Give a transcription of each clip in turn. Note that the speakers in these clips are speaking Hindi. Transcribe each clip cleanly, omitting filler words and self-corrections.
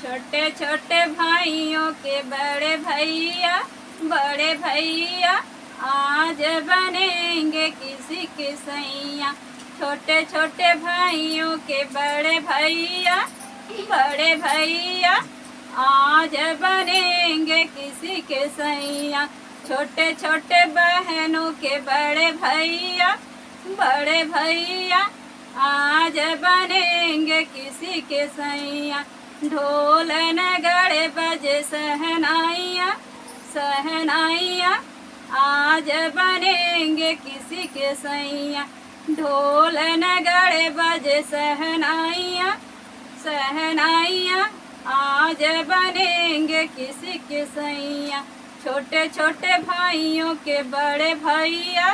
छोटे छोटे भाइयों के बड़े भैया आज बनेंगे किसी के सैया। छोटे छोटे भाइयों के बड़े भैया आज बनेंगे किसी के सैया। छोटे छोटे बहनों के बड़े भैया आज बनेंगे किसी के सैया। ढोल नगाड़े बजे सहनाइयाँ आज बनेंगे किसी के सैया। ढोल नगाड़े बजे सहनाइयाँ आज बनेंगे किसी के सैया। छोटे छोटे भाइयों के बड़े भैया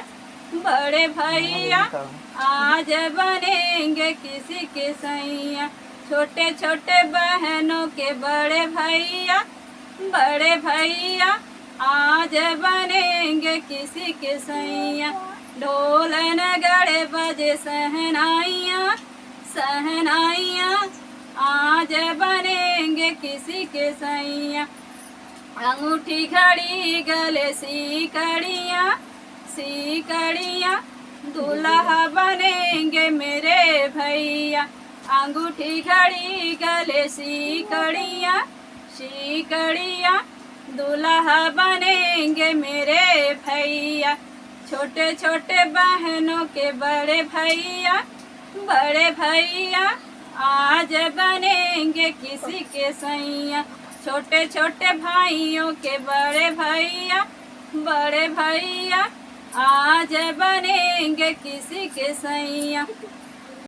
आज बनेंगे किसी के सैया। छोटे छोटे बहनों के बड़े भैया आज बनेंगे किसी के सैया। ढोल नगाड़े बजे सहनाइयाँ आज बनेंगे किसी के सैया। अंगूठी घड़ी गले सीकड़ियाँ दूल्हा बनेंगे मेरे भैया। अंगूठी घड़ी गले सीकड़ियाँ दूल्हा बनेंगे मेरे भैया। छोटे छोटे बहनों के बड़े भैया आज बनेंगे किसी के सैया। छोटे छोटे भाइयों के बड़े भैया आज बनेंगे किसी के सैया।